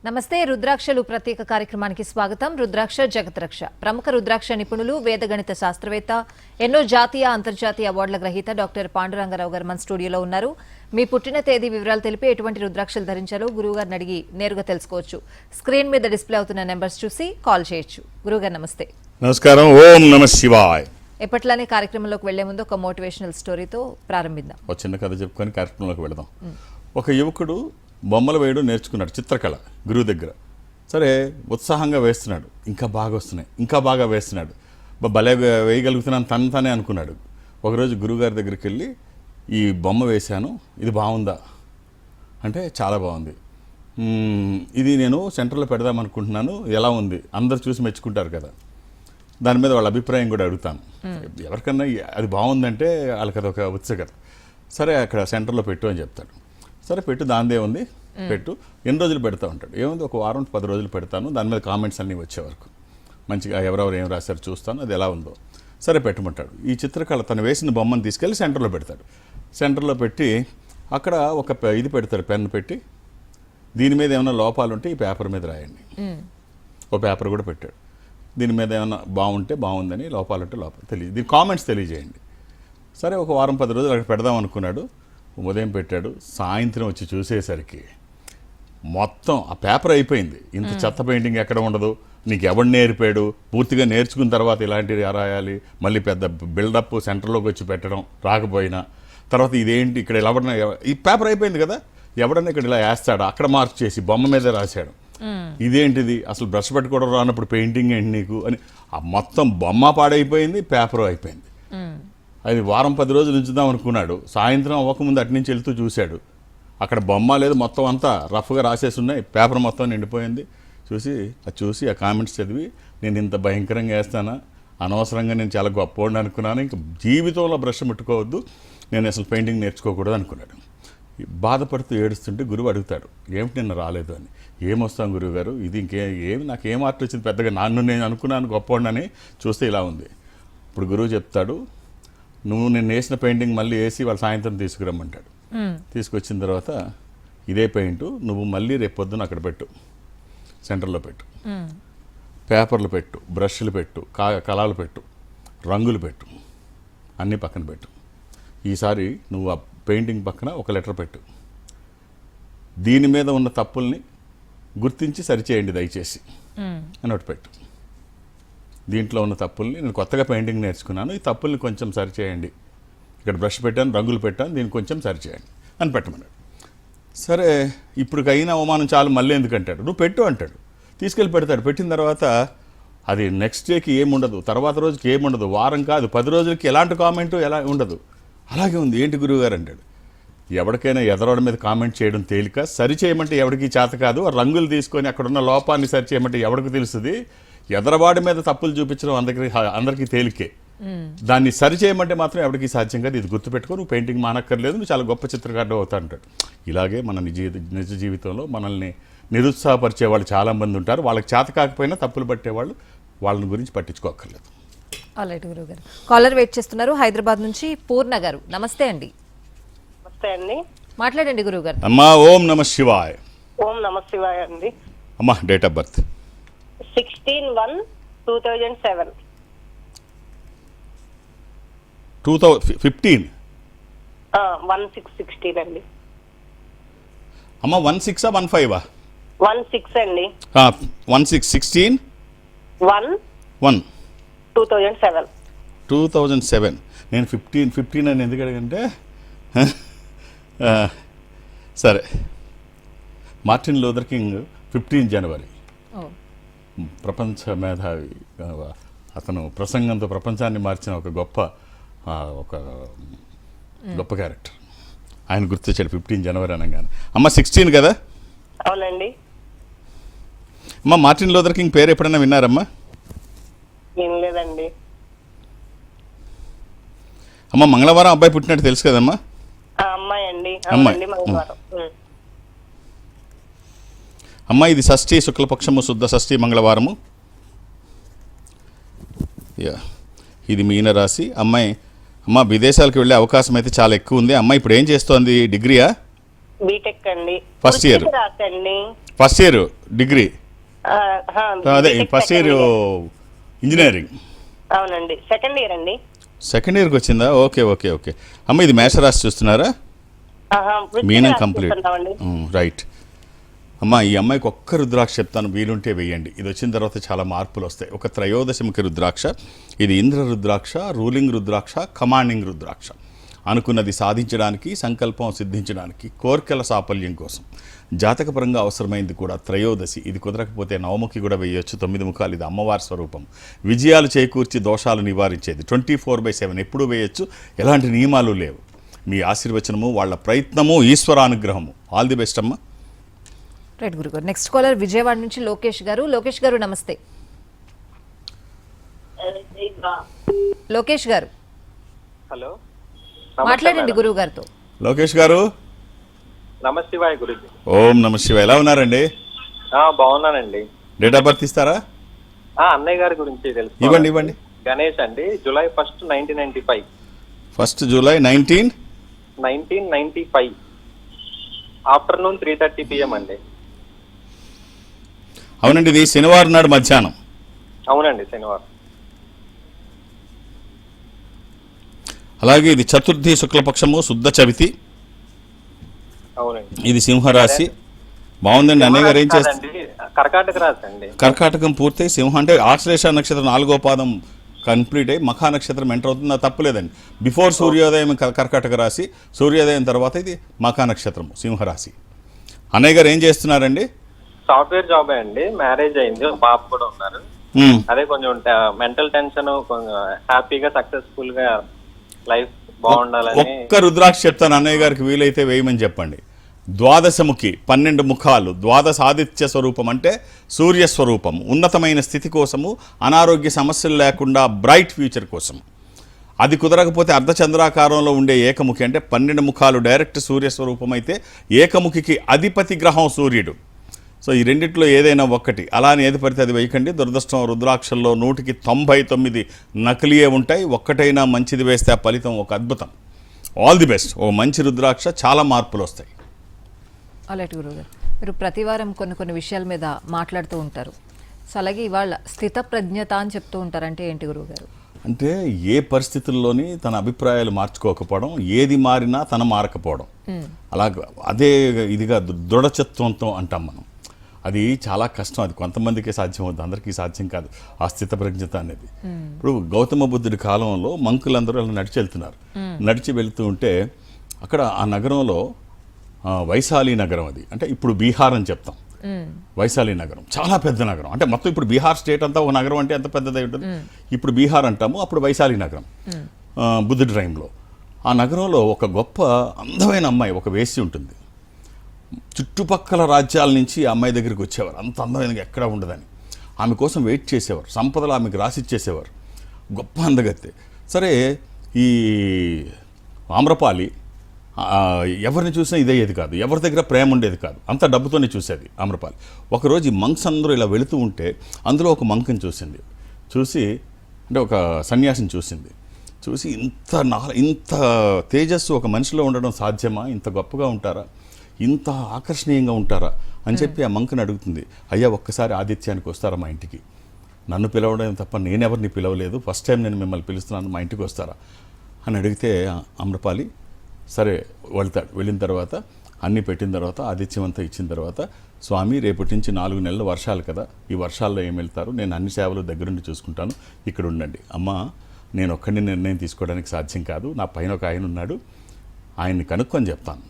నమస్తే రుద్రాక్షలు ప్రత్యేక కార్యక్రమానికి స్వాగతం. రుద్రాక్ష జగత్రక్ష ప్రముఖ రుద్రాక్ష నిపుణులు వేదగణిత శాస్త్రవేత్త ఎన్నో జాతీయ అంతర్జాతీయ అవార్డుల గ్రహీత డాక్టర్ పాండురంగారావు గారు మన స్టూడియోలో ఉన్నారు. మీ పుట్టిన తేదీ వివరాలు తెలిపి ఎటువంటి రుద్రాక్షలు ధరించాలో గురువుగారిని అడిగి నేరుగా తెలుసుకోవచ్చు. స్క్రీన్ మీద డిస్ప్లే అవుతున్న నెంబర్స్ చూసి కాల్ చేయొచ్చు. గురువుగారు నమస్తే. నమస్కారం. ఓం నమః శివాయ. ఎప్పట్లానే కార్యక్రమంలోకి వెళ్లే ముందు ఒక మోటివేషనల్ స్టోరీతో ప్రారంభిద్దాం. ఒక చిన్న కథ చెప్పుకొని కార్యక్రమంలోకి వెళదాం. ఒక యువకుడు బొమ్మలు వేయడం నేర్చుకున్నాడు, చిత్రకళ గురువు దగ్గర. సరే ఉత్సాహంగా వేస్తున్నాడు, ఇంకా బాగా వస్తున్నాయి, ఇంకా బాగా వేస్తున్నాడు, భలే వేయగలుగుతున్నాను తనే అనుకున్నాడు. ఒకరోజు గురువుగారి దగ్గరికి వెళ్ళి ఈ బొమ్మ వేశాను, ఇది బాగుందా అంటే చాలా బాగుంది, ఇది నేను సెంటర్లో పెడదాం అనుకుంటున్నాను, ఎలా ఉంది, అందరు చూసి మెచ్చుకుంటారు కదా, దాని మీద వాళ్ళ అభిప్రాయం కూడా అడుగుతాను. ఎవరికన్నా అది బాగుందంటే వాళ్ళకి అదొక ఉత్సుకత. సరే అక్కడ సెంటర్లో పెట్టు అని చెప్తాడు. సరే పెట్టు, దానిదే ఉంది, పెట్టు. ఎన్ని రోజులు పెడతా ఉంటాడు. ఏముంది, ఒక వారం 10 రోజులు పెడతాను, దాని మీద కామెంట్స్ అన్నీ వచ్చే వరకు మంచిగా ఎవరెవరు ఏం రాశారు చూస్తాను, అది ఎలా ఉందో. సరే పెట్టమంటాడు. ఈ చిత్రకళ తను వేసిన బొమ్మను తీసుకెళ్ళి సెంటర్లో పెడతాడు. సెంటర్లో పెట్టి అక్కడ ఒక ఇది పెడతాడు, పెన్ను పెట్టి, దీని మీద ఏమైనా లోపాలు ఉంటే ఈ పేపర్ మీద రాయండి. ఒక పేపర్ కూడా పెట్టాడు. దీని మీద ఏమైనా బాగుంటే బాగుందని, లోపాలంటే లోపాలు తెలియదు, దీని కామెంట్స్ తెలియజేయండి. సరే ఒక వారం 10 రోజులు అక్కడ పెడదాం అనుకున్నాడు. ఉదయం పెట్టాడు, సాయంత్రం వచ్చి చూసేసరికి మొత్తం ఆ పేపర్ అయిపోయింది. ఇంత చెత్త పెయింటింగ్ ఎక్కడ ఉండదు, నీకు ఎవడు నేర్పాడు, పూర్తిగా నేర్చుకున్న తర్వాత ఇలాంటివి రాయాలి, మళ్ళీ పెద్ద బిల్డప్ సెంటర్లోకి వచ్చి పెట్టడం రాకపోయినా, తర్వాత ఇదేంటి ఇక్కడ ఎవడన్నా, ఈ పేపర్ అయిపోయింది కదా, ఎవడన్నా ఇక్కడ ఇలా వేస్తాడు, అక్కడ మార్క్ చేసి బొమ్మ మీద రాశాడు, ఇదేంటిది అసలు బ్రష్ పెట్టుకోవడం రానప్పుడు పెయింటింగ్ ఏంటి నీకు అని. ఆ మొత్తం బొమ్మ పాడైపోయింది, పేపర్ అయిపోయింది. అది వారం 10 రోజులు ఉంచుదాం అనుకున్నాడు. సాయంత్రం అవ్వకముందు అటు నుంచి వెళ్తూ చూశాడు, అక్కడ బొమ్మ లేదు, మొత్తం అంతా రఫ్గా రాసేసి ఉన్నాయి, పేపర్ మొత్తం నిండిపోయింది. చూసి ఆ కామెంట్స్ చదివి, నేను ఇంత భయంకరంగా వేస్తానా, అనవసరంగా నేను చాలా గొప్పవాడిని అనుకున్నాను, ఇంకా జీవితంలో బ్రష్ ముట్టుకోవద్దు, నేను అసలు పెయింటింగ్ నేర్చుకోకూడదు అనుకున్నాడు. బాధపడుతూ ఏడుస్తుంటే గురువు అడుగుతాడు, ఏమిటి నిన్న రాలేదు అని. ఏమొస్తాం గురువు గారు, ఇది నాకేం ఆర్ట్ వచ్చింది పెద్దగా, నేను అనుకున్నాను గొప్పవాడిని, చూస్తే ఇలా ఉంది. ఇప్పుడు గురువు చెప్తాడు, నువ్వు నేను వేసిన పెయింటింగ్ మళ్ళీ వేసి వాళ్ళు సాయంత్రం తీసుకురమ్మంటాడు. తీసుకొచ్చిన తర్వాత ఇదే పెయింట్ నువ్వు మళ్ళీ రేపు పొద్దున అక్కడ పెట్టు, సెంటర్లో పెట్టు, పేపర్లు పెట్టు, బ్రష్లు పెట్టు, కళాలు పెట్టు, రంగులు పెట్టు, అన్నీ పక్కన పెట్టు. ఈసారి నువ్వు ఆ పెయింటింగ్ పక్కన ఒక లెటర్ పెట్టు, దీని మీద ఉన్న తప్పుల్ని గుర్తించి సరిచేయండి దయచేసి అని ఒకటి పెట్టు. దీంట్లో ఉన్న తప్పుల్ని, నేను కొత్తగా పెయింటింగ్ నేర్చుకున్నాను, ఈ తప్పుల్ని కొంచెం సరిచేయండి, ఇక్కడ బ్రష్ పెట్టాను, రంగులు పెట్టాను, దీన్ని కొంచెం సరిచేయండి అని పెట్టమన్నాడు. సరే ఇప్పుడు అయిన అవమానం చాలు, మళ్ళీ ఎందుకంటాడు, నువ్వు పెట్టు అంటాడు. తీసుకెళ్ళి పెడతాడు. పెట్టిన తర్వాత అది నెక్స్ట్ డేకి ఏముండదు, తర్వాత రోజుకి ఏముండదు, వారం కాదు 10 రోజులకి ఎలాంటి కామెంటు ఎలా ఉండదు. అలాగే ఉంది. ఏంటి గురువుగారు అంటాడు. ఎవరికైనా ఎదరవాడి మీద కామెంట్ చేయడం తేలిక, సరి చేయమంటే ఎవరికి చేత కాదు, రంగులు తీసుకొని అక్కడున్న లోపాన్ని సరి చేయమంటే ఎవరికి తెలుస్తుంది, ఎదరవాడి మీద తప్పులు చూపించడం అందరికీ తేలికే, దాన్ని సరి చేయమంటే మాత్రం ఎవరికి సాధ్యం కాదు, ఇది గుర్తుపెట్టుకో, నువ్వు పెయింటింగ్ మానక్కర్లేదు, నువ్వు చాలా గొప్ప చిత్రకారుడు అవుతా అంటాడు. ఇలాగే మన నిజ జీవితంలో మనల్ని నిరుత్సాహపరిచే వాళ్ళు చాలామంది ఉంటారు. వాళ్ళకి చేత కాకపోయినా తప్పులు పట్టేవాళ్ళు, వాళ్ళని గురించి పట్టించుకోక్కర్లేదు. ఆల్రైట్ గురువుగారు, కాలర్ వెయిట్ చేస్తున్నారు హైదరాబాద్ నుంచి పూర్ణ గారు. నమస్తే అండి. నమస్తే అండి, మాట్లాడండి గురువుగారు. అమ్మా ఓం నమః శివాయ. ఓం నమః శివాయ అండి. అమ్మా డేట్ ఆఫ్ బర్త్ 16/1/2007. 2015. 1616 అండి. అమ్మ 16 15 16 అండి. 16 1 2007. నేను 15 అని ఎందుకు అడిగంటే సరే, మార్టిన్ లూథర్ కింగ్ 15 జనవరి ప్రపంచ మేధావి, అతను ప్రసంగంతో ప్రపంచాన్ని మార్చిన ఒక గొప్ప క్యారెక్టర్. ఆయన గుర్తొచ్చాడు 15 జనవరి అనగానే. అమ్మ 16 కదా? అవునండి. అమ్మ మార్టిన్ లూథర్ కింగ్ పేరు ఎప్పుడైనా విన్నారమ్మా? ఏం లేదండి. అమ్మ మంగళవారం అబ్బాయి పుట్టినట్టు తెలుసు కదమ్మా? అమ్మాయి అండి. అమ్మాయి. మంగళవారం. అమ్మ ఇది షష్ఠి, శుక్లపక్షము, శుద్ధ షష్ఠి, మంగళవారము. ఇది మీనరాశి. అమ్మాయి అమ్మ విదేశాలకు వెళ్ళే అవకాశం అయితే చాలా ఎక్కువ ఉంది. అమ్మాయి ఇప్పుడు ఏం చేస్తోంది? డిగ్రీయా? బీటెక్ అండి. First year. First year degree, అదే B Tech first year second year. Engineering, అవునండి, సెకండ్ ఇయర్ అండి. సెకండ్ ఇయర్కి వచ్చిందా? Okay okay okay. అమ్మ ఇది మేషరాశి చూస్తున్నారా? మీనం కంప్లీట్, రాసుకుంటామండి. రైట్. అమ్మ ఈ అమ్మాయికి ఒక్క రుద్రాక్ష చెప్తాను, వీలుంటే వేయండి. ఇది వచ్చిన తర్వాత చాలా మార్పులు వస్తాయి. ఒక త్రయోదశముఖి రుద్రాక్ష, ఇది ఇంద్ర రుద్రాక్ష, రూలింగ్ రుద్రాక్ష, కమాండింగ్ రుద్రాక్ష. అనుకున్నది సాధించడానికి, సంకల్పం సిద్ధించడానికి, కోర్కెల సాఫల్యం కోసం జాతకపరంగా అవసరమైంది కూడా త్రయోదశి. ఇది కుదరకపోతే నవముఖి కూడా వేయొచ్చు, 9 ముఖాలు. ఇది అమ్మవారి స్వరూపం, విజయాలు చేకూర్చి దోషాలు నివారించేది. 24/7 ఎప్పుడూ వేయొచ్చు, ఎలాంటి నియమాలు లేవు. మీ ఆశీర్వచనము, వాళ్ళ ప్రయత్నము, ఈశ్వరానుగ్రహము. ఆల్ ది బెస్ట్ అమ్మ. రైట్ గురుగారు. నెక్స్ట్ కాలర్ విజయవాడ నుంచి లోకేష్ గారు. లోకేష్ గారు నమస్తే. లోకేష్ గారు హలో, మాట్లాడండి గురువు గారితో. లోకేష్ గారు నమశివాయ గురుజీ. ఓం నమ శివాయ. ఎలా ఉన్నారండి? బాగున్నానండి. డేట్ ఆఫ్ బర్త్ ఇస్తారా? అన్నయ్య గారి గురించి తెలుసు. ఇవ్వండి ఇవ్వండి. గణేష్ అండి, July 1st, 1995. 1st July 1995 afternoon 3:30 PM అండి. అవునండి, ఇది శనివారం నాడు మధ్యాహ్నం. అవునండి, శనివారం. అలాగే ఇది చతుర్థి శుక్లపక్షము, శుద్ధ చవితి. అవునండి. ఇది సింహరాశి. బాగుందండి. అన్నయ్య గారు ఏం చేస్తారు? కాదండి, కర్కాటక రాశి అండి. కర్కాటకం పూర్తయి సింహం అంటే ఆశ్లేష నక్షత్రం 4వ పాదం కంప్లీట్ అయ్యి మఖా నక్షత్రం ఎంటర్ అవుతుంది. అది తప్పులేదండి. బిఫోర్ సూర్యోదయం కర్కాటక రాశి, సూర్యోదయం తర్వాత ఇది మఖా నక్షత్రం, సింహరాశి. అన్నయ్య గారు ఏం చేస్తున్నారండి? సాఫ్ట్వేర్ జాబ్ అండి. మ్యారేజ్ అయింది, ఒక పాప కూడా ఉన్నారు. అదే కొంచెం మెంటల్ టెన్షన్, కొంచెం హ్యాపీగా సక్సెస్ఫుల్ గా లైఫ్ బాగుండాలని. ఒక్క రుద్రాక్ష చెప్తాను, అన్నయ్య గారికి వీలైతే వేయమని చెప్పండి. ద్వాదశముఖి, 12 ముఖాలు, ద్వాదశ ఆదిత్య స్వరూపం అంటే సూర్యస్వరూపం. ఉన్నతమైన స్థితి కోసము, అనారోగ్య సమస్యలు లేకుండా బ్రైట్ ఫ్యూచర్ కోసం. అది కుదరకపోతే అర్ధచంద్రాకారంలో ఉండే ఏకముఖి అంటే 12 ముఖాలు డైరెక్ట్ సూర్యస్వరూపం అయితే ఏకముఖికి అధిపతి గ్రహం సూర్యుడు. సో ఈ రెండిట్లో ఏదైనా ఒక్కటి, అలానే ఏది పడితే అది వేయకండి. దురదృష్టం, రుద్రాక్షల్లో 100కి 99 నకిలీయే ఉంటాయి. ఒక్కటైనా మంచిది వేస్తే ఆ ఫలితం ఒక అద్భుతం. All the best. ఓ మంచి రుద్రాక్ష, చాలా మార్పులు వస్తాయి. అలాంటి గురువుగారు, మీరు ప్రతి వారం కొన్ని విషయాల మీద మాట్లాడుతూ ఉంటారు. సో అలాగే ఇవాళ స్థిత ప్రజ్ఞత అని చెప్తూ ఉంటారంటే ఏంటి గురువుగారు? అంటే ఏ పరిస్థితుల్లోని తన అభిప్రాయాలు మార్చుకోకపోవడం, ఏది మారినా తన మారకపోవడం. అలాగే అదే ఇదిగా దృఢచత్వంతో అంటాం మనం. అది చాలా కష్టం. అది కొంతమందికే సాధ్యం అవుతుంది, అందరికీ సాధ్యం కాదు ఆ స్థిత ప్రజ్ఞత అనేది. ఇప్పుడు గౌతమ బుద్ధుడి కాలంలో మంకులందరూ అలా నడిచి వెళ్తున్నారు. నడిచి వెళ్తూ ఉంటే అక్కడ ఆ నగరంలో వైశాలి నగరం, అది అంటే ఇప్పుడు బీహార్ అని చెప్తాం. వైశాలి నగరం చాలా పెద్ద నగరం. అంటే మొత్తం ఇప్పుడు బీహార్ స్టేట్ అంతా ఒక నగరం అంటే ఎంత పెద్దదై ఉంటుంది. ఇప్పుడు బీహార్ అంటాము, అప్పుడు వైశాలి నగరం బుద్ధుడి టైంలో. ఆ నగరంలో ఒక గొప్ప అందమైన అమ్మాయి, ఒక వేశ్య ఉంటుంది. చుట్టుపక్కల రాజ్యాల నుంచి ఆ అమ్మాయి దగ్గరికి వచ్చేవారు. అంత అందమైనగా ఎక్కడా ఉండదని ఆమె కోసం వెయిట్ చేసేవారు. సంపదలు ఆమెకు రాసిచ్చేసేవారు. గొప్ప అందగత్తే. సరే, ఈ ఆమ్రపాలి ఎవరిని చూసినా ఇదయ్యేది కాదు, ఎవరి దగ్గర ప్రేమ ఉండేది కాదు, అంత డబ్బుతోనే చూసేది ఆమ్రపాలి. ఒకరోజు ఈ మంక్స్ అందరూ ఇలా వెళుతూ ఉంటే అందులో ఒక మంక్ని చూసింది. చూసి అంటే ఒక సన్యాసిని చూసింది. చూసి ఇంత తేజస్సు ఒక మనిషిలో ఉండడం సాధ్యమా? ఇంత గొప్పగా ఉంటారా? ఇంత ఆకర్షణీయంగా ఉంటారా అని చెప్పి ఆ మంకుని అడుగుతుంది. అయ్యా, ఒక్కసారి ఆదిత్యానికి వస్తారా మా ఇంటికి? నన్ను పిలవడం తప్ప నేనెవరిని పిలవలేదు, ఫస్ట్ టైం నేను మిమ్మల్ని పిలుస్తున్నాను, మా ఇంటికి వస్తారా అని అడిగితే ఆమ్రపాలి సరే వెళ్తాడు. వెళ్ళిన తర్వాత అన్నీ పెట్టిన తర్వాత ఆదిత్యం అంతా ఇచ్చిన తర్వాత, స్వామి రేపటి నుంచి 4 నెలలు వర్షాలు కదా, ఈ వర్షాల్లో ఏం వెళ్తారు, నేను అన్ని సేవలు దగ్గరుండి చూసుకుంటాను, ఇక్కడ ఉండండి. అమ్మ, నేను ఒక్కడిని నిర్ణయం తీసుకోవడానికి సాధ్యం కాదు, నా పైన ఒక ఆయన ఉన్నాడు, ఆయన్ని కనుక్కొని చెప్తాను.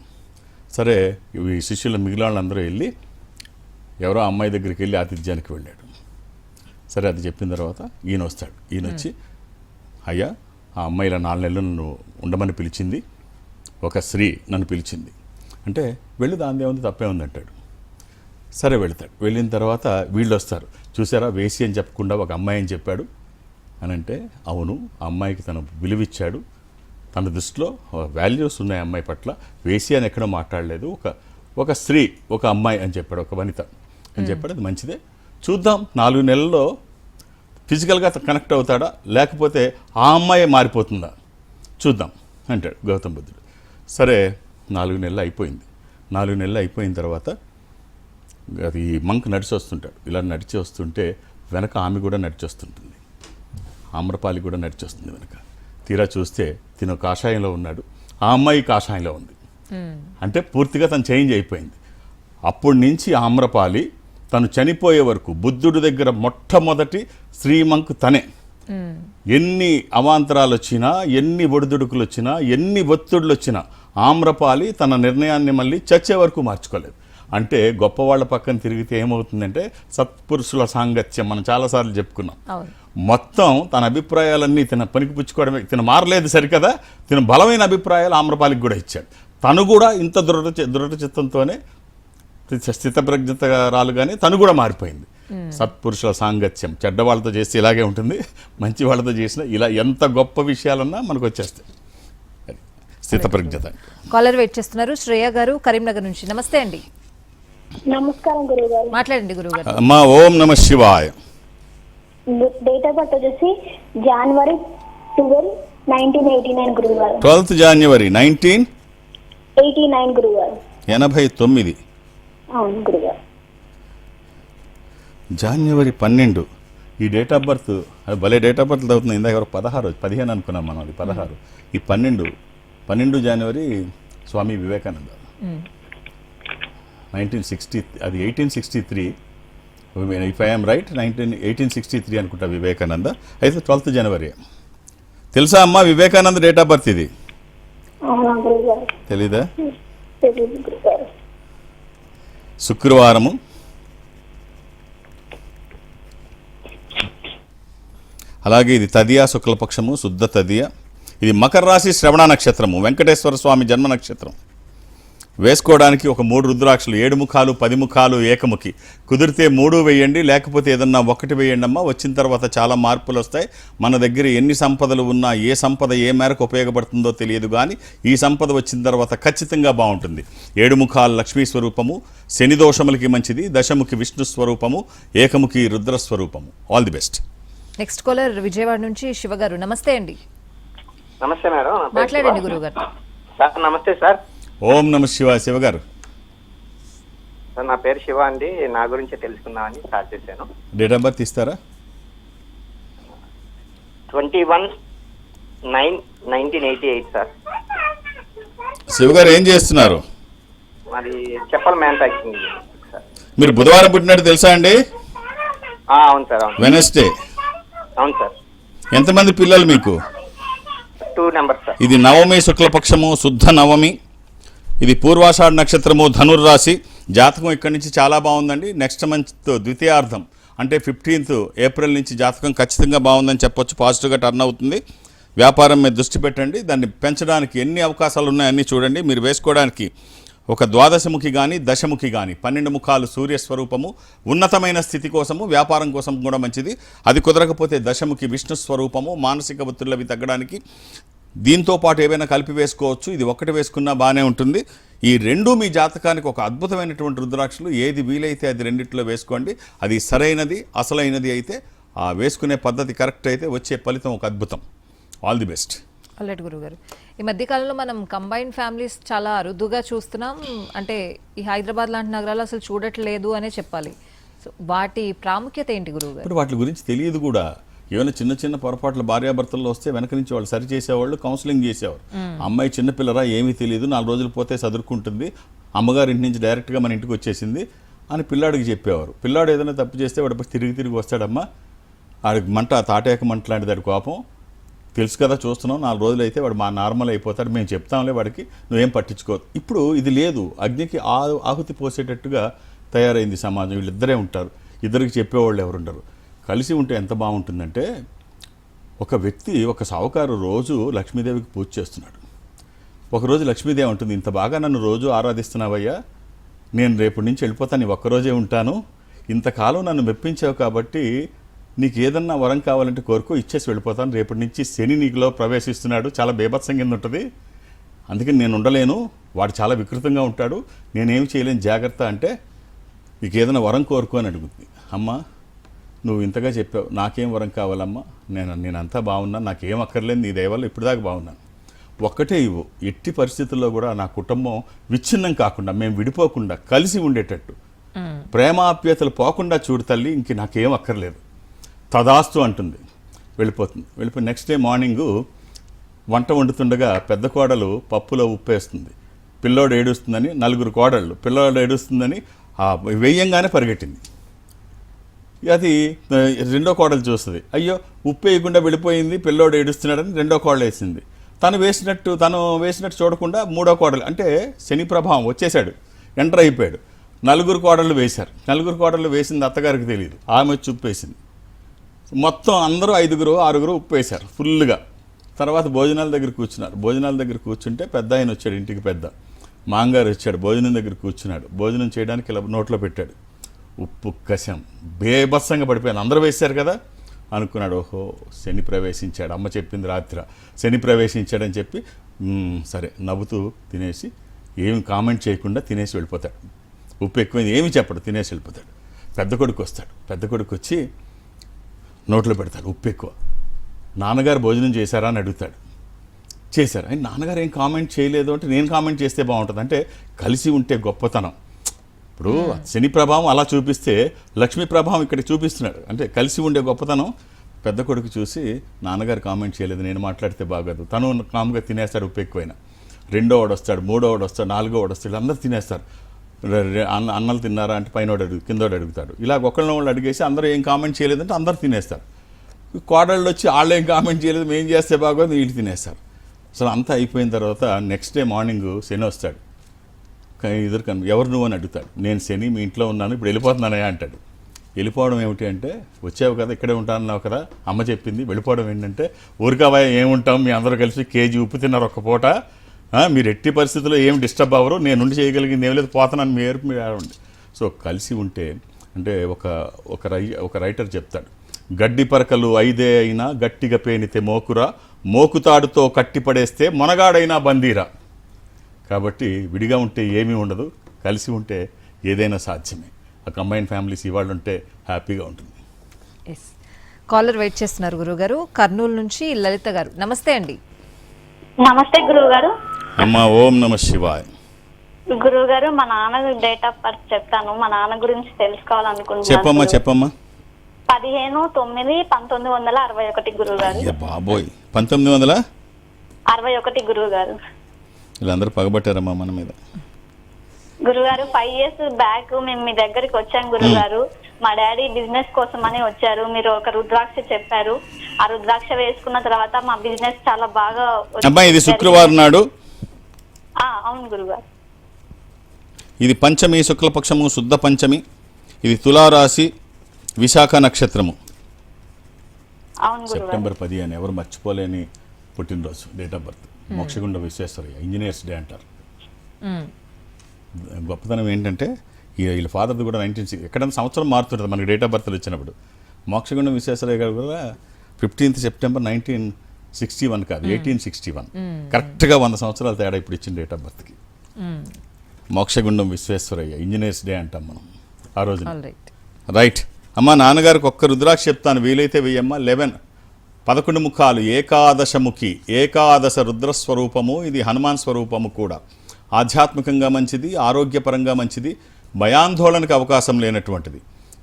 సరే, ఈ శిష్యులు మిగిలిన వాళ్ళందరూ వెళ్ళి ఎవరో అమ్మాయి దగ్గరికి వెళ్ళి ఆతిథ్యానికి వెళ్ళాడు. సరే, అది చెప్పిన తర్వాత ఈయన వస్తాడు. ఈయన వచ్చి, అయ్యా, ఆ అమ్మాయి ఇలా 4 నెలలు నన్ను ఉండమని పిలిచింది, ఒక స్త్రీ నన్ను పిలిచింది అంటే వెళ్ళి దాని ఏముంది, తప్పే ఉంది అంటాడు. సరే, వెళ్తాడు. వెళ్ళిన తర్వాత వీళ్ళు వస్తారు. చూసారా, వేసి అని చెప్పకుండా ఒక అమ్మాయి అని చెప్పాడు అని అంటే, అవును, ఆ అమ్మాయికి తను విలువిచ్చాడు, తన దృష్టిలో వాల్యూస్ ఉన్నాయి అమ్మాయి పట్ల, వేసి అని ఎక్కడో మాట్లాడలేదు, ఒక స్త్రీ, ఒక అమ్మాయి అని చెప్పాడు, ఒక వనిత అని చెప్పాడు. అది మంచిదే, చూద్దాం 4 నెలల్లో ఫిజికల్గా కనెక్ట్ అవుతాడా, లేకపోతే ఆ అమ్మాయి మారిపోతుందా చూద్దాం అంటాడు గౌతమ బుద్ధుడు. సరే, 4 నెలలు అయిపోయింది. 4 నెలలు అయిపోయిన తర్వాత అది మంక్ నడిచి వస్తుంటాడు. ఇలా నడిచి వస్తుంటే వెనక ఆమె కూడా నడిచి వస్తుంటుంది, ఆమ్రపాలి కూడా నడిచి వస్తుంది వెనక. తీరా చూస్తే తిను కాషాయంలో ఉన్నాడు, ఆ అమ్మాయి కాషాయంలో ఉంది. అంటే పూర్తిగా తను చేంజ్ అయిపోయింది. అప్పటి నుంచి ఆమ్రపాలి తను చనిపోయే వరకు బుద్ధుడి దగ్గర మొట్టమొదటి శ్రీమంక్ తనే. ఎన్ని అవాంతరాలు వచ్చినా, ఎన్ని ఒడిదుడుకులు వచ్చినా, ఎన్ని ఒత్తిడులు వచ్చినా ఆమ్రపాలి తన నిర్ణయాన్ని మళ్ళీ చచ్చే వరకు మార్చుకోలేదు. అంటే గొప్పవాళ్ల పక్కన తిరిగితే ఏమవుతుందంటే సత్పురుషుల సాంగత్యం మనం చాలాసార్లు చెప్పుకున్నాం. మొత్తం తన అభిప్రాయాలన్నీ తిన పనికిపుచ్చుకోవడమే. తిన మారలేదు సరికదా, తిన బలమైన అభిప్రాయాలు ఆమ్రపాలికి కూడా ఇచ్చాడు. తను కూడా ఇంత దృఢ చిత్తంతోనే స్థితప్రజ్ఞతరాలుగానే తను కూడా మారిపోయింది. సత్పురుషుల సాంగత్యం చెడ్డవాళ్ళతో చేస్తే ఇలాగే ఉంటుంది, మంచి వాళ్ళతో చేసిన ఇలా ఎంత గొప్ప విషయాలన్నా మనకు వచ్చేస్తాయి. స్థితప్రజ్ఞత. కాలర్ వెయిట్ చేస్తున్నారు, శ్రేయ గారు కరీంనగర్ నుంచి. నమస్తే అండి. నమస్కారం గురువు గారు. మాట్లాడండి గురువు గారు. అమ్మా ఓం నమ శివాయ. డేట్ ఆఫ్ బర్త్ వచ్చేసి జనవరి 12, 1989 గురువు గారు. 12th January 1989 గురువు గారు. 89. అవును గురువు గారు. January 12 ఈ డేట్ ఆఫ్ బర్త్ అది భలే డేట్ ఆఫ్ బర్త్ అవుతుంది. ఇందాక ఎవరు 15 అనుకున్నాం మనం, అది 16. ఈ 12 January స్వామి వివేకానంద. 1960 అది 1863. ఇఫ్ ఐఎమ్ రైట్ 1863 అనుకుంటా వివేకానంద. అయితే 12th January. తెలుసా అమ్మా వివేకానంద డేట్ ఆఫ్ బర్త్ ఇది? అవునా గురువు గారు? తెలీదా? తెలియదు గురువు గారు. శుక్రవారము, అలాగే ఇది తదియా శుక్లపక్షము, శుద్ధ తదియ. ఇది మకర రాశి, శ్రవణ నక్షత్రము, వెంకటేశ్వర స్వామి జన్మ నక్షత్రం. వేసుకోవడానికి ఒక 3 రుద్రాక్షలు, 7 ముఖాలు, 10 ముఖాలు, ఏకముఖి. కుదిరితే 3 వేయండి, లేకపోతే ఏదన్నా 1 వేయండి అమ్మా. వచ్చిన తర్వాత చాలా మార్పులు వస్తాయి. మన దగ్గర ఎన్ని సంపదలు ఉన్నా ఏ సంపద ఏ మేరకు ఉపయోగపడుతుందో తెలియదు, కానీ ఈ సంపద వచ్చిన తర్వాత ఖచ్చితంగా బాగుంటుంది. 7 ముఖాలు లక్ష్మీ స్వరూపము, శని దోషములకి మంచిది. దశముఖి విష్ణు స్వరూపము, ఏకముఖి రుద్ర స్వరూపము. All the best. Next caller Vijayawada నుంచి శివ గారు. నమస్తే అండి. నమస్తే మేడం. మాట్లాడండి గురువు గారు. సార్ నమస్తే సార్. ఓం నమ శివాయ. శివ గారు. సార్ నా పేరు శివ అండి. నా గురించి తెలుసుకుందామని స్టార్ట్ చేశాను. డేట్ ఆఫ్ బర్త్ ఇస్తారా? 21/9/1988 సార్. శివ గారు ఏం చేస్తున్నారు? మరి చెప్పల మ్యానుఫ్యాక్చరింగ్ సార్. మీరు బుధవారం పుట్టినట్టు తెలుసా అండి? అవును సార్. అవును. వెనస్డే. అవును సార్. ఎంతమంది పిల్లలు మీకు? 2 నెంబర్స్ సార్. ఇది నవమి శుక్లపక్షము, శుద్ధ నవమి. ఇది పూర్వాషాఢ నక్షత్రము, ధనుర్రాశి. జాతకం ఇక్కడి నుంచి చాలా బాగుందండి. నెక్స్ట్ మంత్ ద్వితీయార్థం అంటే 15th April నుంచి జాతకం ఖచ్చితంగా బాగుందని చెప్పొచ్చు. పాజిటివ్గా టర్న్ అవుతుంది. వ్యాపారం మీద దృష్టి పెట్టండి. దాన్ని పెంచడానికి ఎన్ని అవకాశాలు ఉన్నాయన్నీ చూడండి. మీరు వేసుకోవడానికి ఒక ద్వాదశముఖి కానీ దశముఖి కానీ 12 ముఖాలు సూర్యస్వరూపము, ఉన్నతమైన స్థితి కోసము, వ్యాపారం కోసం కూడా మంచిది. అది కుదరకపోతే దశముఖి విష్ణు స్వరూపము, మానసిక ఒత్తిళ్ళు అవి తగ్గడానికి. దీంతో పాటు ఏవైనా కలిపి వేసుకోవచ్చు. ఇది ఒక్కటి వేసుకున్నా బాగానే ఉంటుంది. ఈ 2 మీ జాతకానికి ఒక అద్భుతమైనటువంటి రుద్రాక్షలు. ఏది వీలైతే అది 2 వేసుకోండి. అది సరైనది అసలైనది అయితే, ఆ వేసుకునే పద్ధతి కరెక్ట్ అయితే వచ్చే ఫలితం ఒక అద్భుతం. All the best. ఆల్రెడీ గురువు గారు, ఈ మధ్యకాలంలో మనం కంబైన్డ్ ఫ్యామిలీస్ చాలా అరుదుగా చూస్తున్నాం. అంటే ఈ హైదరాబాద్ లాంటి నగరాలు అసలు చూడట్లేదు అనే చెప్పాలి. సో వాటి ప్రాముఖ్యత ఏంటి గురువు గారు? ఇప్పుడు వాటి గురించి తెలియదు కూడా. ఏమైనా చిన్న చిన్న పొరపాట్లు భార్యాభర్తల్లో వస్తే వెనక నుంచి వాళ్ళు సరి చేసేవాళ్ళు, కౌన్సిలింగ్ చేసేవారు. అమ్మాయి చిన్నపిల్లరా ఏమీ తెలియదు, 4 రోజులు పోతే చదువుకుంటుంది, అమ్మగారి ఇంటి నుంచి డైరెక్ట్గా మన ఇంటికి వచ్చేసింది అని పిల్లాడికి చెప్పేవారు. పిల్లాడు ఏదైనా తప్పు చేస్తే వాడు తిరిగి వస్తాడమ్మా, ఆడికి మంట, తాటేక మంట లాంటిది, వాడి కోపం తెలుసు కదా, చూస్తున్నాం, 4 రోజులు అయితే వాడు మా నార్మల్ అయిపోతాడు, మేము చెప్తాంలే వాడికి, నువ్వేం పట్టించుకోవద్దు. ఇప్పుడు ఇది లేదు. అగ్నికి ఆహుతి పోసేటట్టుగా తయారైంది సమాజం. వీళ్ళిద్దరే ఉంటారు, ఇద్దరికి చెప్పేవాళ్ళు ఎవరుండరు. కలిసి ఉంటే ఎంత బాగుంటుందంటే, ఒక వ్యక్తి, ఒక సావుకారు రోజు లక్ష్మీదేవికి పూజ చేస్తున్నాడు. ఒకరోజు లక్ష్మీదేవి ఉంటుంది, ఇంత బాగా నన్ను రోజు ఆరాధిస్తున్నావయ్యా, నేను రేపటి నుంచి వెళ్ళిపోతాను, నీ ఒక్కరోజే ఉంటాను, ఇంతకాలం నన్ను మెప్పించావు కాబట్టి నీకు ఏదన్నా వరం కావాలంటే కోరుకో, ఇచ్చేసి వెళ్ళిపోతాను, రేపటి నుంచి శని నీకులో ప్రవేశిస్తున్నాడు, చాలా బీభత్సం కింద ఉంటుంది, అందుకని నేను ఉండలేను, వాడు చాలా వికృతంగా ఉంటాడు, నేనేమి చేయలేను, జాగ్రత్త అంటే నీకు ఏదైనా వరం కోరుకో అని అడుగుతుంది. అమ్మ నువ్వు ఇంతగా చెప్పావు, నాకేం వరం కావాలమ్మా, నేనంతా బాగున్నాను, నాకేం అక్కర్లేదు, నీ దయ వల్ల ఇప్పుడు దాకా బాగున్నాను, ఒక్కటే ఇవ్వు, ఎట్టి పరిస్థితుల్లో కూడా నా కుటుంబం విచ్ఛిన్నం కాకుండా, మేము విడిపోకుండా కలిసి ఉండేటట్టు ప్రేమాప్యతలు పోకుండా చూడు తల్లి, ఇంక నాకేం అక్కర్లేదు, తదాస్తు అంటుంది, వెళ్ళిపోయి నెక్స్ట్ డే మార్నింగు వంట వండుతుండగా పెద్ద కోడలు పప్పులో ఉప్పేస్తుంది, పిల్లోడు ఏడుస్తుందని, నలుగురు కోడళ్ళు పిల్లోడు ఏడుస్తుందని వెయ్యంగానే పరిగెట్టింది. అది రెండో కోడలు చూస్తుంది, అయ్యో ఉప్పు వేయకుండా వెళ్ళిపోయింది, పిల్లోడు ఏడుస్తున్నాడని రెండో కోడలు వేసింది. తను వేసినట్టు చూడకుండా మూడో కోడలు, అంటే శని ప్రభావం వచ్చేసాడు, ఎంటర్ అయిపోయాడు. నలుగురు కోడళ్ళు వేశారు. నలుగురు కోడళ్ళు వేసింది అత్తగారికి తెలియదు, ఆమె వచ్చి ఉప్పు వేసింది. మొత్తం అందరూ 5, 6 ఉప్పు వేశారు ఫుల్గా. తర్వాత భోజనాల దగ్గర కూర్చున్నారు. భోజనాల దగ్గర కూర్చుంటే పెద్ద ఆయన వచ్చాడు, ఇంటికి పెద్ద మాంగారు వచ్చాడు. భోజనం దగ్గర కూర్చున్నాడు. భోజనం చేయడానికి ఇలా నోట్లో పెట్టాడు. ఉప్పు కషం బేభత్సంగా పడిపోయాను. అందరూ వేశారు కదా అనుకున్నాడు. ఓహో శని ప్రవేశించాడు, అమ్మ చెప్పింది రాత్రి శని ప్రవేశించాడని చెప్పి సరే నవ్వుతూ తినేసి ఏమి కామెంట్ చేయకుండా తినేసి వెళ్ళిపోతాడు. ఉప్పు ఎక్కువైంది ఏమి చెప్పడు, తినేసి వెళ్ళిపోతాడు. పెద్ద కొడుకు వస్తాడు. పెద్ద కొడుకు వచ్చి నోట్లో పెడతాడు ఉప్పు ఎక్కువ. నాన్నగారు భోజనం చేశారా అని అడుగుతాడు. చేశారు. అని నాన్నగారు ఏం కామెంట్ చేయలేదు అంటే నేను కామెంట్ చేస్తే బాగుంటుంది, అంటే కలిసి ఉంటే గొప్పతనం. ఇప్పుడు శని ప్రభావం అలా చూపిస్తే లక్ష్మీ ప్రభావం ఇక్కడ చూపిస్తున్నాడు, అంటే కలిసి ఉండే గొప్పతనం. పెద్ద కొడుకు చూసి నాన్నగారు కామెంట్ చేయలేదు, నేను మాట్లాడితే బాగోదు, తను కామ్గా తినేస్తాడు ఉప్పు ఎక్కువైనా. రెండో వాడు వస్తాడు, మూడో వాడు వస్తాడు, నాలుగో వాడు వస్తాడు, అందరూ తినేస్తారు. అన్నలు తిన్నారా అంటే పైనోడు కిందోడు అడుగుతాడు. ఇలా ఒకళ్ళని వాళ్ళు అడిగేసి అందరూ ఏం కామెంట్ చేయలేదంటే అందరూ తినేస్తారు. కోడళ్ళు వచ్చి వాళ్ళు ఏం కామెంట్ చేయలేదు, మేము చేస్తే బాగోదు, వీళ్ళు తినేస్తారు. అసలు అంతా అయిపోయిన తర్వాత నెక్స్ట్ డే మార్నింగ్ శని వస్తాడు. ఎవరు నువ్వు అని అడుగుతాడు. నేను శని మీ ఇంట్లో ఉన్నాను, ఇప్పుడు వెళ్ళిపోతున్నానయా అంటాడు. వెళ్ళిపోవడం ఏమిటి అంటే, వచ్చావు కదా ఇక్కడే ఉంటానన్నావు కదా, అమ్మ చెప్పింది. వెళ్ళిపోవడం ఏంటంటే, ఊరికావా ఏముంటాం, మీ అందరూ కలిసి కేజీ ఉప్పు తిన్నారు ఒక్క పూట, మీరు ఎట్టి పరిస్థితుల్లో ఏం డిస్టర్బ్ అవ్వరు, నేను ఉండి చేయగలిగింది ఏం లేదు, పోతానని మీరు ఆడండి. సో కలిసి ఉంటే అంటే ఒక రైటర్ చెప్తాడు, గడ్డి పరకలు 5 అయినా గట్టిగా పేనితే మోకురా, మోకుతాడుతో కట్టిపడేస్తే మొనగాడైనా బందీరా. కాబట్టి విడిగా ఉంటే ఏమీ ఉండదు, కలిసి ఉంటే ఏదైనా సాధ్యమే. ఆ కంబైన్ ఫ్యామిలీస్ ఇవాళ ఉంటే హ్యాపీగా ఉంటుంది. ఎస్, కాలర్ వెయిట్ చేస్తున్నారు గురుగారు. కర్నూలు నుంచి లలిత గారు. నమస్తే అండి. నమస్తే గురువు గారు. అమ్మా ఓం నమ శివాయ. గురువు గారు, మా నాన్న డేట్ ఆఫ్ బర్త్ చెప్తాను, మా నాన్న గురించి తెలుసుకోవాలనుకుంటున్నాను. చెప్పమ్మా. 15/9/1961 గురువు గారు. బాబోయ్, 1961 గురువు గారు. వీళ్ళందరూ పగబట్టారమ్మా మన మీద. గురుగారు 5 years బ్యాక్ మేము మీ దగ్గరికి వచ్చాం గురుగారు. మా డాడీ బిజినెస్ కోసం అని వచ్చారు. మీరు ఒక రుద్రాక్ష చెప్పారు. ఆ రుద్రాక్ష వేసుకున్న తర్వాత మా బిజినెస్ చాలా బాగా అబ్బాయి ఇది శుక్రవారం నాడు. అవును గురుగారు. ఇది పంచమి, శుక్లపక్షము, శుద్ధ పంచమి. ఇది తులారాశి, విశాఖ నక్షత్రము. అవును గురుగారు. సెప్టెంబర్ 10 అని ఎవరు మర్చిపోలేని పుట్టినరోజు, date of birth. Mokshagunda Visvesvaraya, engineers day అంటారు. గొప్పతనం ఏంటంటే వీళ్ళ ఫాదర్ది కూడా 1960, ఎక్కడైనా సంవత్సరం మారుతుంటుంది మనకి డేట్ ఆఫ్ బర్త్లు వచ్చినప్పుడు. మోక్షగుండ విశ్వేశ్వరయ్య గారు కూడా 15th September 1961 కాదు, 1861. కరెక్ట్గా 100 సంవత్సరాల తేడా ఇప్పుడు ఇచ్చిన డేట్ ఆఫ్ బర్త్కి. మోక్షగుండం విశ్వేశ్వరయ్య, ఇంజనీర్స్ డే అంటాం మనం ఆ రోజు. రైట్ అమ్మ, నాన్నగారికి ఒక్క రుద్రాక్ష చెప్తాను, వీలైతే వెయ్యమ్మ. 11 ముఖాలు, ఏకాదశముఖి, ఏకాదశ రుద్రస్వరూపము. ఇది హనుమాన్ స్వరూపము కూడా. ఆధ్యాత్మికంగా మంచిది, ఆరోగ్యపరంగా మంచిది, భయాందోళనకు అవకాశం లేనటువంటిది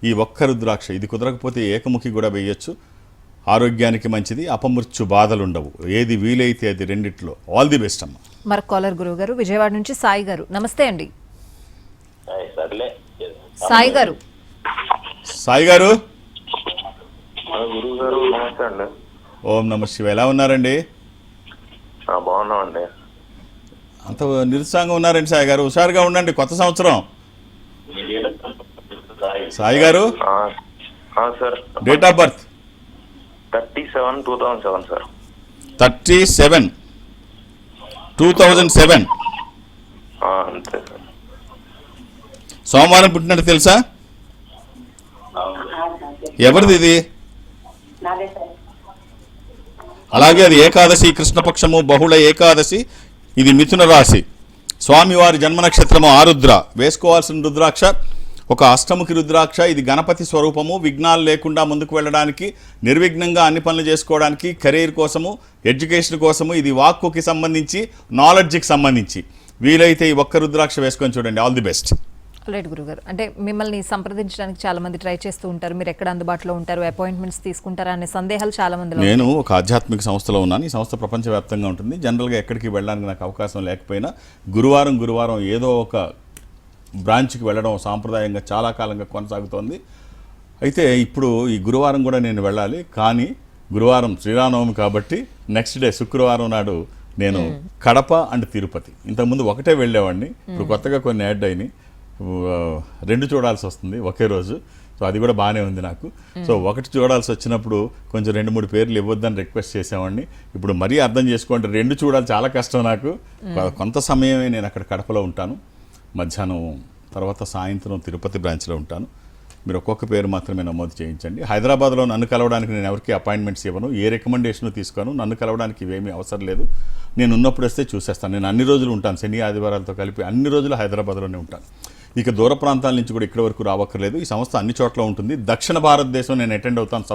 ఈ ఒక్క రుద్రాక్ష. ఇది కుదరకపోతే ఏకముఖి కూడా వేయచ్చు, ఆరోగ్యానికి మంచిది, అపమృత్యు బాధలుండవు. ఏది వీలైతే అది రెండిట్లో. ఆల్ ది బెస్ట్ అమ్మ. మరొక కాలర్ గురువు గారు, విజయవాడ నుంచి సాయి గారు. నమస్తే అండి. సాయి గారు. గురువు గారు నమస్తే అండి. ఓం నమ శివ. ఎలా ఉన్నారండి? బాగున్నామండి. అంత నిరుత్సాహంగా ఉన్నారండి సాయి గారు? హుషారుగా ఉండండి, కొత్త సంవత్సరం. సాయి గారు sir, date of birth 37/2007 sir. 37/2007. అంతే సార్. సోమవారం పుట్టినట్టు తెలుసా? ఎవరిది ఇది? అలాగే అది ఏకాదశి, కృష్ణపక్షము, బహుళ ఏకాదశి. ఇది మిథున రాశి. స్వామివారి జన్మ నక్షత్రము ఆరుద్ర. వేసుకోవాల్సిన రుద్రాక్ష ఒక అష్టముఖి రుద్రాక్ష. ఇది గణపతి స్వరూపము. విఘ్నాలు లేకుండా ముందుకు వెళ్ళడానికి, నిర్విఘ్నంగా అన్ని పనులు చేసుకోవడానికి, కెరీర్ కోసము, ఎడ్యుకేషన్ కోసము. ఇది వాక్కుకి సంబంధించి, నాలెడ్జ్కి సంబంధించి. వీలైతే ఈ ఒక్క రుద్రాక్ష వేసుకొని చూడండి. All the best. రైట్ గురుగారు, అంటే మిమ్మల్ని సంప్రదించడానికి చాలా మంది ట్రై చేస్తూ ఉంటారు, మీరు ఎక్కడ అందుబాటులో ఉంటారు, అపాయింట్మెంట్స్ తీసుకుంటారా అనే సందేహాలు చాలా మందిలో ఉన్నాయి. నేను ఒక ఆధ్యాత్మిక సంస్థలో ఉన్నాను. ఈ సంస్థ ప్రపంచవ్యాప్తంగా ఉంటుంది. జనరల్గా ఎక్కడికి వెళ్ళడానికి నాకు అవకాశం లేకపోయినా గురువారం ఏదో ఒక బ్రాంచ్కి వెళ్ళడం సాంప్రదాయంగా చాలా కాలంగా కొనసాగుతోంది. అయితే ఇప్పుడు ఈ గురువారం కూడా నేను వెళ్ళాలి, కానీ గురువారం శ్రీరామనవమి కాబట్టి నెక్స్ట్ డే శుక్రవారం నాడు నేను కడప అండ్ తిరుపతి, ఇంతకుముందు ఒకటే వెళ్ళేవాడిని, ఇప్పుడు కొత్తగా కొన్ని యాడ్ అయినాయి, 2 చూడాల్సి వస్తుంది ఒకే రోజు. సో అది కూడా బాగానే ఉంది నాకు. సో ఒకటి చూడాల్సి వచ్చినప్పుడు కొంచెం 2-3 పేర్లు ఇవ్వద్దని రిక్వెస్ట్ చేసామండి. ఇప్పుడు మరీ అర్థం చేసుకోండి, 2 చూడాలి చాలా కష్టం నాకు. కొంత సమయమే నేను అక్కడ కడపలో ఉంటాను, మధ్యాహ్నం తర్వాత సాయంత్రం తిరుపతి బ్రాంచ్లో ఉంటాను. మీరు ఒక్కొక్క పేరు మాత్రమే నమోదు చేయించండి. హైదరాబాద్లో నన్ను కలవడానికి నేను ఎవరికి అపాయింట్మెంట్స్ ఇవ్వను, ఏ రికమెండేషన్ తీసుకోను. నన్ను కలవడానికి ఇవేమీ అవసరం లేదు. నేను ఉన్నప్పుడు వస్తే చూసేస్తాను. నేను అన్ని రోజులు ఉంటాను, శని ఆదివారాలతో కలిపి అన్ని రోజులు హైదరాబాద్లోనే ఉంటాను. ఇక దూర ప్రాంతాల నుంచి కూడా ఇక్కడి వరకు రావక్కర్లేదు. ఈ సంస్థ అన్ని చోట్ల ఉంటుంది. దక్షిణ భారతదేశం నేను అటెండ్ అవుతాను,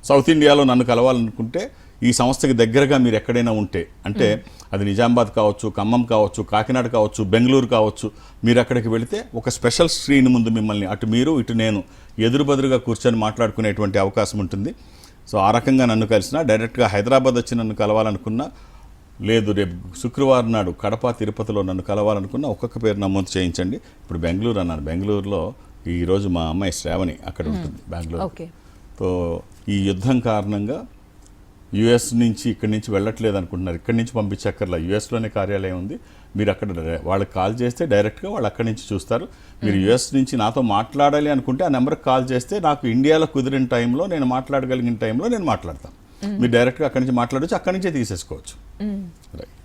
సౌత్ ఇండియాలో నన్ను కలవాలనుకుంటే ఈ సంస్థకి దగ్గరగా మీరు ఎక్కడైనా ఉంటే, అంటే అది నిజామాబాద్ కావచ్చు, ఖమ్మం కావచ్చు, కాకినాడ కావచ్చు, బెంగళూరు కావచ్చు, మీరు అక్కడికి వెళితే ఒక స్పెషల్ స్క్రీన్ ముందు మిమ్మల్ని అటు మీరు ఇటు నేను ఎదురుబదురుగా కూర్చొని మాట్లాడుకునేటువంటి అవకాశం ఉంటుంది. సో ఆ రకంగా నన్ను కలిసినా, డైరెక్ట్గా హైదరాబాద్ వచ్చి నన్ను కలవాలనుకున్నా, లేదు రేపు శుక్రవారం నాడు కడప తిరుపతిలో నన్ను కలవాలనుకున్నా ఒక్కొక్క పేరు నమోదు చేయించండి. ఇప్పుడు బెంగళూరు అన్నాను, బెంగళూరులో ఈరోజు మా అమ్మాయి శ్రావణి అక్కడ ఉంటుంది బెంగళూరు. సో ఈ యుద్ధం కారణంగా యుఎస్ నుంచి ఇక్కడి నుంచి వెళ్ళట్లేదు అనుకుంటున్నారు, ఇక్కడి నుంచి పంపించక్కర్లా, యుఎస్లోనే కార్యాలయం ఉంది. మీరు అక్కడ వాళ్ళకి కాల్ చేస్తే డైరెక్ట్గా వాళ్ళు అక్కడి నుంచి చూస్తారు. మీరు యుఎస్ నుంచి నాతో మాట్లాడాలి అనుకుంటే ఆ నెంబర్కి కాల్ చేస్తే నాకు ఇండియాలో కుదిరిన టైంలో, నేను మాట్లాడగలిగిన టైంలో నేను మాట్లాడతాను. మీరు డైరెక్ట్గా అక్కడి నుంచి మాట్లాడవచ్చు, అక్కడి నుంచే తీసేసుకోవచ్చు. రైట్,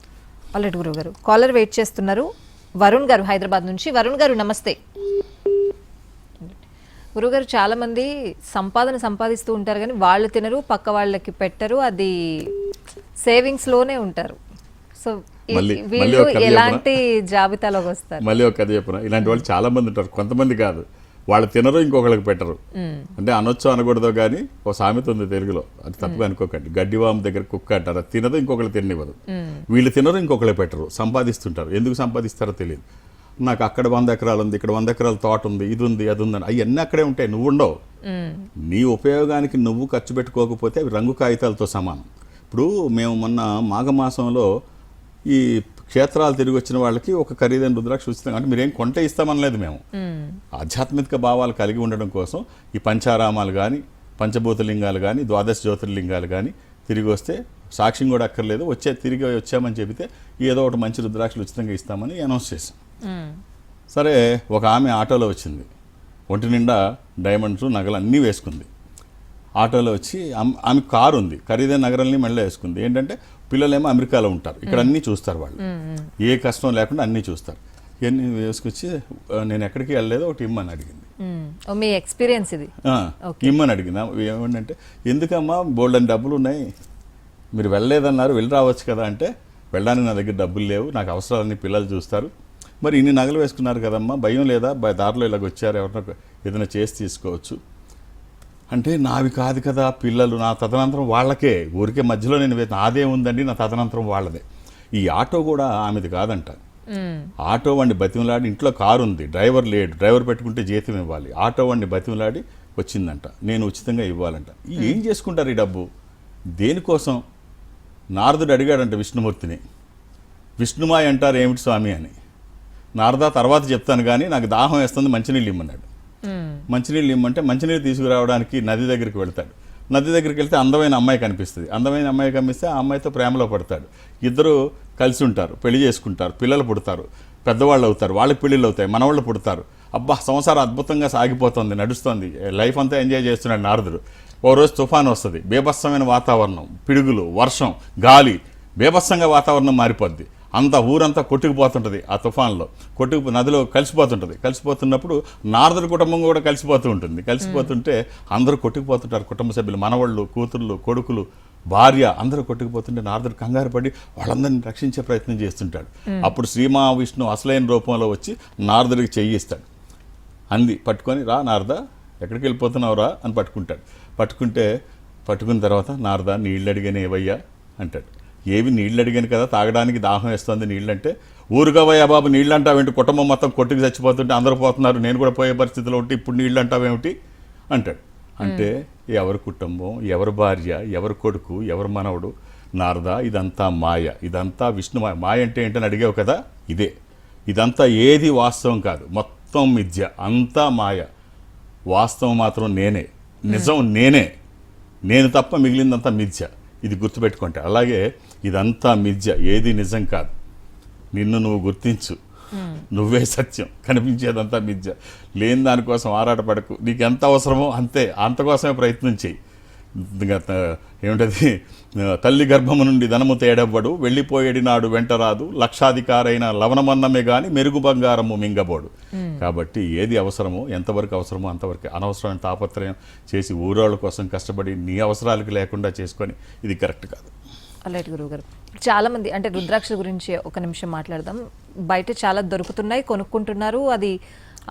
ఆల్రెడీ గురువు గారు కాలర్ వెయిట్ చేస్తున్నారు. వరుణ్ గారు హైదరాబాద్ నుంచి. వరుణ్ గారు నమస్తే. గురుగారు, చాలా మంది సంపాదిస్తూ ఉంటారు కానీ వాళ్ళు తినరు, పక్క వాళ్ళకి పెట్టరు, అది సేవింగ్స్ లోనే ఉంటారు. సో వీళ్ళు ఎలాంటి జాబితాలోకి వస్తారు? మళ్ళీ ఒక కథ చెప్పిన, ఇలాంటి వాళ్ళు చాలా మంది ఉంటారు. కొంతమంది కాదు, వాళ్ళు తినరు, ఇంకొకళ్ళకి పెట్టరు. అంటే అనొచ్చో అనకూడదో కానీ ఒక సామెత ఉంది తెలుగులో, అది తప్పుగా అనుకోకండి. గడ్డివాము దగ్గర కుక్క అంటారు, అది తినదు, ఇంకొకళ్ళు తిననివ్వదు. వీళ్ళు తినరు, ఇంకొకళ్ళు పెట్టరు, సంపాదిస్తుంటారు. ఎందుకు సంపాదిస్తారో తెలియదు. నాకు అక్కడ 100 ఎకరాలు ఉంది, ఇక్కడ 100 ఎకరాల తోట ఉంది, ఇది ఉంది, అది ఉందని, అవన్నీ అక్కడే ఉంటాయి, నువ్వు ఉండవు. నీ ఉపయోగానికి నువ్వు ఖర్చు పెట్టుకోకపోతే అవి రంగు కాగితాలతో సమానం. ఇప్పుడు మేము మొన్న మాఘమాసంలో ఈ క్షేత్రాలు తిరిగి వచ్చిన వాళ్ళకి ఒక ఖరీదైన రుద్రాక్ష ఉచితంగా, అంటే మీరేం కొంటే ఇస్తామనలేదు మేము, ఆధ్యాత్మిక భావాలు కలిగి ఉండడం కోసం ఈ పంచారామాలు కానీ, పంచభూతలింగాలు కానీ, 12 జ్యోతిర్లింగాలు కానీ తిరిగి వస్తే సాక్ష్యం కూడా అక్కర్లేదు, తిరిగి వచ్చామని చెబితే ఏదో ఒకటి మంచి రుద్రాక్షలు ఉచితంగా ఇస్తామని అనౌన్స్ చేశాం. సరే, ఒక ఆమె ఆటోలో వచ్చింది, ఒంటి నిండా డైమండ్స్ నగలు అన్నీ వేసుకుంది. ఆటోలో వచ్చి ఆమె కారు ఉంది, ఖరీదైన నగరాలని మళ్ళీ వేసుకుంది. ఏంటంటే పిల్లలేమో అమెరికాలో ఉంటారు, ఇక్కడ అన్నీ చూస్తారు వాళ్ళు, ఏ కష్టం లేకుండా అన్నీ చూస్తారు. ఇవన్నీ వేసుకొచ్చి నేను ఎక్కడికి వెళ్ళలేదు, ఒకటి ఇమ్మని అడిగింది. మీ ఎక్స్పీరియన్స్ ఇది? ఇమ్మని అడిగింది. ఏమంటే ఎందుకమ్మా బోల్డని డబ్బులు ఉన్నాయి, మీరు వెళ్ళలేదన్నారు, వెళ్ళి రావచ్చు కదా అంటే, వెళ్ళడానికి నా దగ్గర డబ్బులు లేవు, నాకు అవసరాలన్నీ పిల్లలు చూస్తారు. మరి ఇన్ని నగలు వేసుకున్నారు కదమ్మా, భయం లేదా, దారిలో ఇలాగ వచ్చారు, ఎవరైనా ఏదైనా చేసి తీసుకోవచ్చు అంటే, నావి కాదు కదా పిల్లలు, నా తదనంతరం వాళ్ళకే, ఊరికే మధ్యలో నేను నాదే ఉందండి, నా తదనంతరం వాళ్ళదే. ఈ ఆటో కూడా ఆమెది కాదంట. ఆటో వాడిని బతిమలాడి, ఇంట్లో కారు ఉంది, డ్రైవర్ లేడు, డ్రైవర్ పెట్టుకుంటే జీతం ఇవ్వాలి, ఆటో వాడిని బతిమలాడి వచ్చిందంట, నేను ఉచితంగా ఇవ్వాలంట. ఏం చేసుకుంటారు ఈ డబ్బు, దేనికోసం? నారదుడు అడిగాడంట విష్ణుమూర్తిని, విష్ణుమాయ అంటారు ఏమిటి స్వామి అని. నారదా తర్వాత చెప్తాను కానీ నాకు దాహం వేస్తుంది, మంచినీళ్ళు ఇమ్మన్నాడు. మంచినీళ్ళు ఇమ్మంటే మంచినీళ్ళు తీసుకురావడానికి నది దగ్గరికి వెళ్తాడు. నది దగ్గరికి వెళ్తే అందమైన అమ్మాయి కనిపిస్తుంది. అందమైన అమ్మాయి కనిపిస్తే ఆ అమ్మాయితో ప్రేమలో పడతాడు. ఇద్దరు కలిసి ఉంటారు, పెళ్లి చేసుకుంటారు, పిల్లలు పుడతారు, పెద్దవాళ్ళు అవుతారు, వాళ్ళకి పెళ్ళిళ్ళు అవుతాయి, మనవాళ్ళు పుడతారు. అబ్బా, సంసారం అద్భుతంగా సాగిపోతుంది, నడుస్తుంది, లైఫ్ అంతా ఎంజాయ్ చేస్తున్నాడు నారదుడు. ఓ రోజు తుఫాను వస్తుంది, బీభత్సమైన వాతావరణం, పిడుగులు, వర్షం, గాలి, బీభత్సంగా వాతావరణం మారిపోద్ది. అంతా ఊరంతా కొట్టుకుపోతుంటుంది, ఆ తుఫాన్లో నదిలో కలిసిపోతున్నప్పుడు నారదుడి కుటుంబం కూడా కలిసిపోతూ ఉంటుంది. కలిసిపోతుంటే అందరూ కొట్టుకుపోతుంటారు, కుటుంబ సభ్యులు, మనవాళ్ళు, కూతుర్లు, కొడుకులు, భార్య, అందరూ కొట్టుకుపోతుంటే నారదుడు కంగారు పడి వాళ్ళందరినీ రక్షించే ప్రయత్నం చేస్తుంటాడు. అప్పుడు శ్రీ మహావిష్ణువు అసలైన రూపంలో వచ్చి నారదుడికి చెయ్యిస్తాడు. అంది పట్టుకొని, రా నారద, ఎక్కడికి వెళ్ళిపోతున్నావురా అని పట్టుకుంటాడు. పట్టుకున్న తర్వాత, నారద నీళ్ళు అడిగానే ఏవయ్యా అంటాడు. ఏవి నీళ్ళు అడిగాను కదా, తాగడానికి దాహం వేస్తుంది నీళ్ళు అంటే, ఊరుగా పోయా బాబు నీళ్ళు అంటావేంటి, కుటుంబం మొత్తం కొట్టుకు చచ్చిపోతుంటే అందరూ పోతున్నారు, నేను కూడా పోయే పరిస్థితిలో ఉంటే ఇప్పుడు నీళ్ళు అంటావేమిటి అంటాడు. అంటే ఎవరి కుటుంబం, ఎవరి భార్య, ఎవరి కొడుకు, ఎవరి మనవడు, నారద ఇదంతా మాయ, ఇదంతా విష్ణు మాయ. మాయ అంటే ఏంటని అడిగావు కదా, ఇదే. ఇదంతా ఏది వాస్తవం కాదు, మొత్తం మిథ్య, అంతా మాయ. వాస్తవం మాత్రం నేనే, నిజం నేనే, నేను తప్ప మిగిలిందంతా మిథ్య. ఇది గుర్తుపెట్టుకుంటే. అలాగే ఇదంతా మిథ్య, ఏది నిజం కాదు. నిన్ను నువ్వు గుర్తించు, నువ్వే సత్యం, కనిపించేదంతా మిథ్య. లేని దానికోసం ఆరాటపడకు, నీకు ఎంత అవసరమో అంతే, అంతకోసమే ప్రయత్నం చేయి. ఏమిటది, తల్లి గర్భము నుండి ధనము తేడవ్వడు, వెళ్ళిపోయేడి నాడు వెంట రాదు, లక్షాధికారైన లవణమన్నమే గాని మెరుగు బంగారము మింగబోడు. కాబట్టి ఏది అవసరమో, ఎంతవరకు అవసరమో అంతవరకు. అనవసరమైన తాపత్రయం చేసి ఊరోళ్ళ కోసం కష్టపడి నీ అవసరాలకు లేకుండా చేసుకొని ఇది కరెక్ట్ కాదు. అలాంటి గురువు గారు, చాలా మంది అంటే రుద్రాక్ష గురించి ఒక నిమిషం మాట్లాడదాం. బయట చాలా దొరుకుతున్నాయి, కొనుక్కుంటున్నారు. అది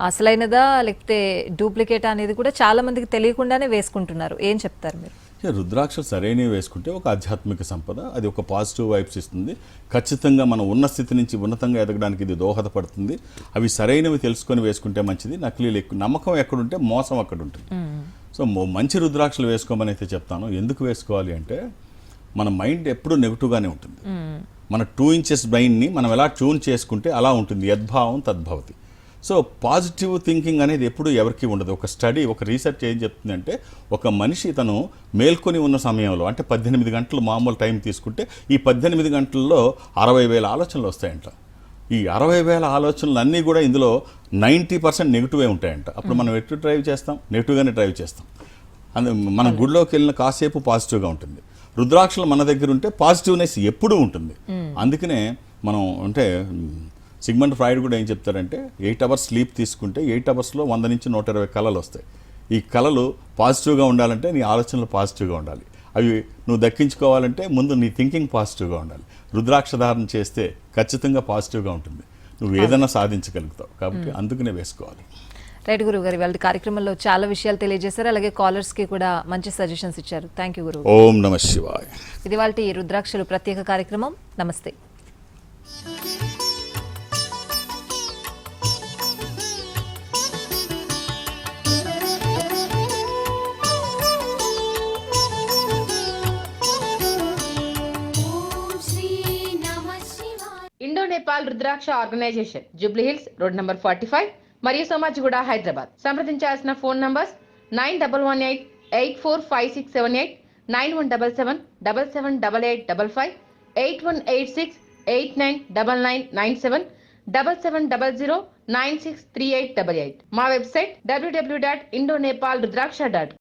అసలైనదా లేకపోతే డూప్లికేటా అనేది కూడా చాలా మందికి తెలియకుండానే వేసుకుంటున్నారు. ఏం చెప్తారు మీరు? రుద్రాక్ష సరైనవి వేసుకుంటే ఒక ఆధ్యాత్మిక సంపద, అది ఒక పాజిటివ్ వైబ్స్ ఇస్తుంది. ఖచ్చితంగా మనం ఉన్న స్థితి నుంచి ఉన్నతంగా ఎదగడానికి ఇది దోహదపడుతుంది. అవి సరైనవి తెలుసుకొని వేసుకుంటే మంచిది. నకిలీలు ఎక్కువ, నమ్మకం ఎక్కడుంటే మోసం అక్కడ ఉంటుంది. సో మంచి రుద్రాక్షలు వేసుకోమని అయితే చెప్తాను. ఎందుకు వేసుకోవాలి అంటే, మన మైండ్ ఎప్పుడూ నెగిటివ్గానే ఉంటుంది. మన 2 inches బ్రెయిన్ని మనం ఎలా ట్యూన్ చేసుకుంటే అలా ఉంటుంది. యద్భావం తద్భవతి. సో పాజిటివ్ థింకింగ్ అనేది ఎప్పుడు ఎవరికి ఉండదు. ఒక స్టడీ, ఒక రీసెర్చ్ ఏం చెప్తుందంటే, ఒక మనిషి తను మేల్కొని ఉన్న సమయంలో, అంటే 18 గంటలు మామూలు టైం తీసుకుంటే, ఈ 18 గంటల్లో 60,000 ఆలోచనలు వస్తాయంట. ఈ 60,000 ఆలోచనలు అన్నీ కూడా ఇందులో 90% నెగిటివే ఉంటాయంట. అప్పుడు మనం ఎటు డ్రైవ్ చేస్తాం? నెగిటివ్గానే డ్రైవ్ చేస్తాం. మనం గుడిలోకి వెళ్ళిన కాసేపు పాజిటివ్గా ఉంటుంది. రుద్రాక్షలు మన దగ్గర ఉంటే పాజిటివ్నెస్ ఎప్పుడూ ఉంటుంది. అందుకనే మనం అంటే సిగ్మండ్ ఫ్రాయిడ్ కూడా ఏం చెప్తారంటే, 8 hours స్లీప్ తీసుకుంటే 8 hours-లో 100 నుంచి 120 కళలు వస్తాయి. ఈ కళలు పాజిటివ్గా ఉండాలంటే నీ ఆలోచనలు పాజిటివ్గా ఉండాలి. అవి నువ్వు దక్కించుకోవాలంటే ముందు నీ థింకింగ్ పాజిటివ్గా ఉండాలి. రుద్రాక్ష ధారణ చేస్తే ఖచ్చితంగా పాజిటివ్గా ఉంటుంది, నువ్వు ఏదైనా సాధించగలుగుతావు. కాబట్టి అందుకనే వేసుకోవాలి. రైట్ గురువు గారు, వాళ్ళ కార్యక్రమంలో చాలా విషయాలు తెలియజేశారు. అలాగే కాలర్స్కి కూడా మంచి సజెషన్స్ ఇచ్చారు. థ్యాంక్ యూ గురువు. ఓం నమః శివాయ. ఇది వాళ్ళ రుద్రాక్షలు ప్రత్యేక కార్యక్రమం. నమస్తే. Indo Nepal Rudraksha organization, Jubilee Hills, road number 45 మరియు సోమాజిగూడ, హైదరాబాద్. సంప్రదించాల్సిన ఫోన్ నంబర్స్ 9118845678, 9177778855, 8186899997, 7700963888. మా వెబ్సైట్ www.indonepalrudraksha.com.